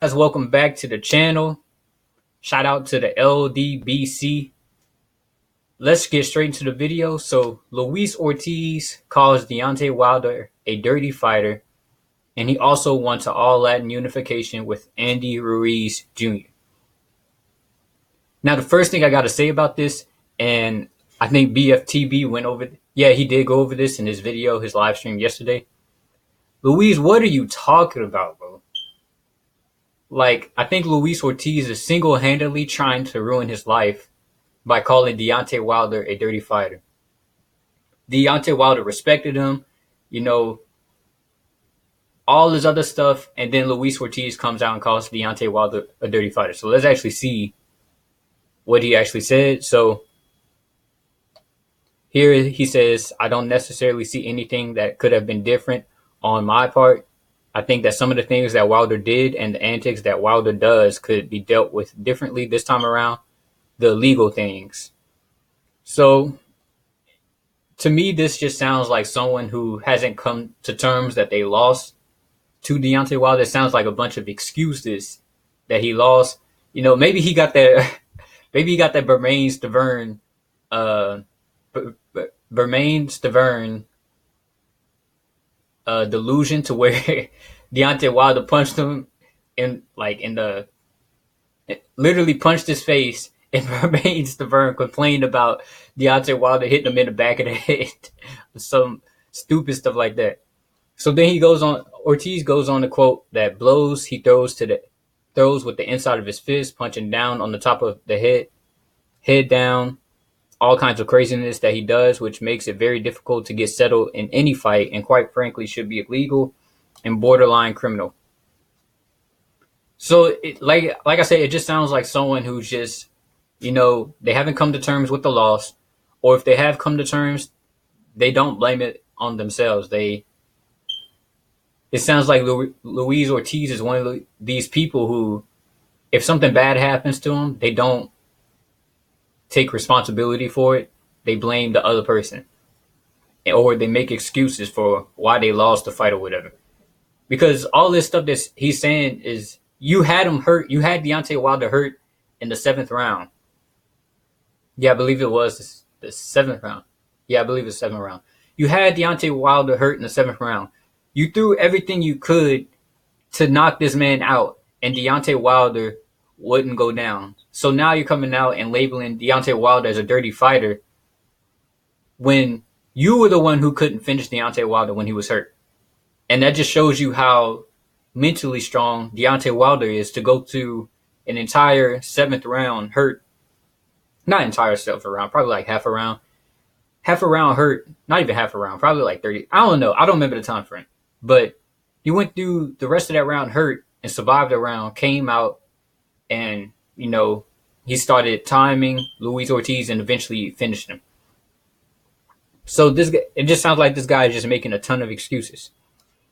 Guys, welcome back to the channel. Shout out to the LDBC. Let's get straight into the video. So, Luis Ortiz calls Deontay Wilder a dirty fighter, and he also wants an all-Latin unification with Andy Ruiz Jr. Now, the first thing I got to say about this, and I think BFTB went over, yeah, he did go over this in his video, his live stream yesterday. Luis, what are you talking about, bro? Like, I think Luis Ortiz is single-handedly trying to ruin his life by calling Deontay Wilder a dirty fighter. Deontay Wilder respected him, you know, all his other stuff, and then Luis Ortiz comes out and calls Deontay Wilder a dirty fighter. So let's actually see what he actually said. So here he says, I don't necessarily see anything that could have been different on my part. I think that some of the things that Wilder did and the antics that Wilder does could be dealt with differently this time around, the legal things. So to me, this just sounds like someone who hasn't come to terms that they lost to Deontay Wilder. It sounds like a bunch of excuses that he lost. You know, maybe he got that, maybe he got that Bermain-Stavern delusion to where Deontay Wilder punched him literally punched his face, and Bermain Stavern complained about Deontay Wilder hitting him in the back of the head, some stupid stuff like that. So then Ortiz goes on to quote that blows he throws with the inside of his fist, punching down on the top of the head down, all kinds of craziness that he does, which makes it very difficult to get settled in any fight, and quite frankly should be illegal and borderline criminal. So like I said, it just sounds like someone who's just, they haven't come to terms with the loss, or if they have come to terms, they don't blame it on themselves. It sounds like Luis Ortiz is one of these people who, if something bad happens to them, they don't take responsibility for it. They blame the other person, or they make excuses for why they lost the fight or whatever. Because all this stuff that he's saying is, you had him hurt. You had Deontay Wilder hurt in the 7th round. Yeah, I believe it was the 7th round. Yeah, I believe it's 7th round. You had Deontay Wilder hurt in the 7th round. You threw everything you could to knock this man out, and Deontay Wilder wouldn't go down. So now you're coming out and labeling Deontay Wilder as a dirty fighter when you were the one who couldn't finish Deontay Wilder when he was hurt. And that just shows you how mentally strong Deontay Wilder is to go to an entire 7th round hurt. Not entire 7th round, probably like half a round. Half a round hurt, not even half a round, probably like 30. I don't know. I don't remember the time frame. But he went through the rest of that round hurt and survived the round, came out, and, he started timing Luis Ortiz and eventually finished him. So it just sounds like this guy is just making a ton of excuses.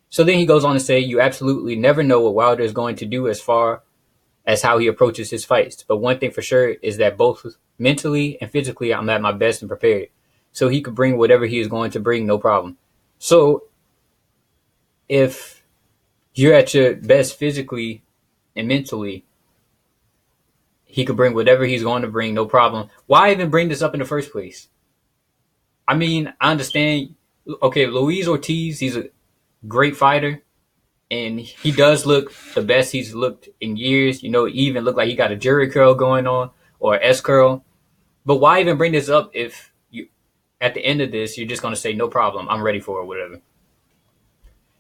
So then he goes on to say, you absolutely never know what Wilder is going to do as far as how he approaches his fights. But one thing for sure is that both mentally and physically, I'm at my best and prepared. So he could bring whatever he is going to bring, no problem. So if you're at your best physically and mentally, he could bring whatever he's going to bring, no problem. Why even bring this up in the first place? I mean, I understand. Okay, Luis Ortiz, he's a great fighter, and he does look the best he's looked in years. He even looked like he got a Jerry curl going on or an S curl. But why even bring this up if you, at the end of this, you're just going to say, no problem, I'm ready for it, whatever.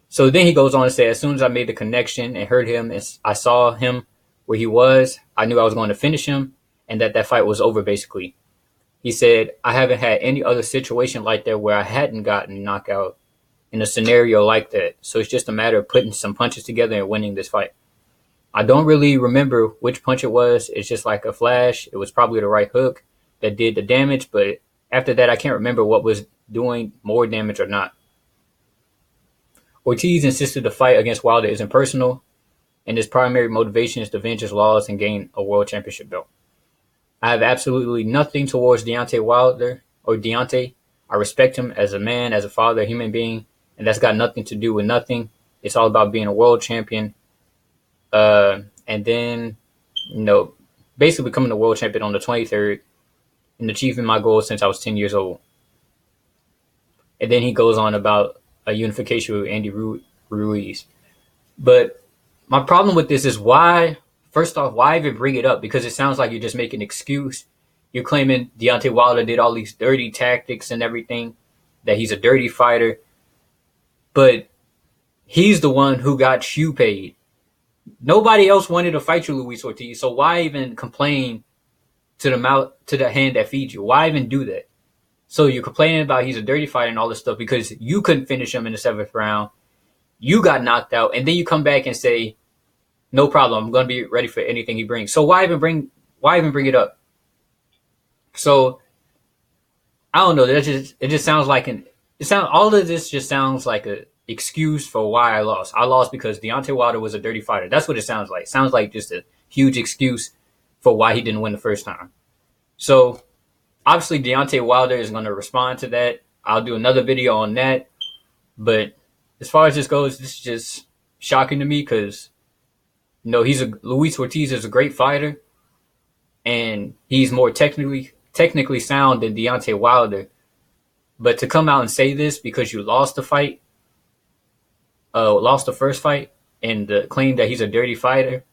So then he goes on to say, as soon as I made the connection and heard him, and I saw him where he was, I knew I was going to finish him and that fight was over, basically. He said, I haven't had any other situation like that where I hadn't gotten knocked out in a scenario like that. So it's just a matter of putting some punches together and winning this fight. I don't really remember which punch it was. It's just like a flash. It was probably the right hook that did the damage. But after that, I can't remember what was doing more damage or not. Ortiz insisted the fight against Wilder isn't personal, and his primary motivation is to avenge his loss and gain a world championship belt. I have absolutely nothing towards Deontay Wilder or Deontay. I respect him as a man, as a father, a human being, and that's got nothing to do with nothing. It's all about being a world champion. and then, you know, basically becoming the world champion on the 23rd and achieving my goal since I was 10 years old. And then he goes on about a unification with Andy Ruiz. But my problem with this is why, first off, why even bring it up? Because it sounds like you're just making an excuse. You're claiming Deontay Wilder did all these dirty tactics and everything, that he's a dirty fighter. But he's the one who got you paid. Nobody else wanted to fight you, Luis Ortiz. So why even complain to the mouth, to the hand that feeds you? Why even do that? So you're complaining about he's a dirty fighter and all this stuff because you couldn't finish him in the 7th round. You got knocked out, and then you come back and say, "No problem, I'm going to be ready for anything he brings." So why even bring it up? So I don't know. It just sounds like all of this just sounds like a excuse for why I lost. I lost because Deontay Wilder was a dirty fighter. That's what it sounds like. It sounds like just a huge excuse for why he didn't win the first time. So obviously Deontay Wilder is going to respond to that. I'll do another video on that. But as far as this goes, this is just shocking to me because, you know, Luis Ortiz is a great fighter, and he's more technically sound than Deontay Wilder. But to come out and say this because you lost the fight, lost the first fight, and the claim that he's a dirty fighter,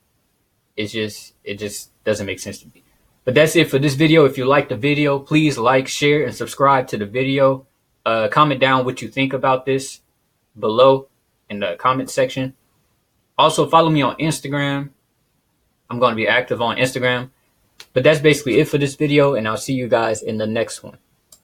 it just doesn't make sense to me. But that's it for this video. If you liked the video, please like, share, and subscribe to the video. Comment down what you think about this below in the comment section. Also, follow me on Instagram. I'm going to be active on Instagram. But that's basically it for this video, and I'll see you guys in the next one.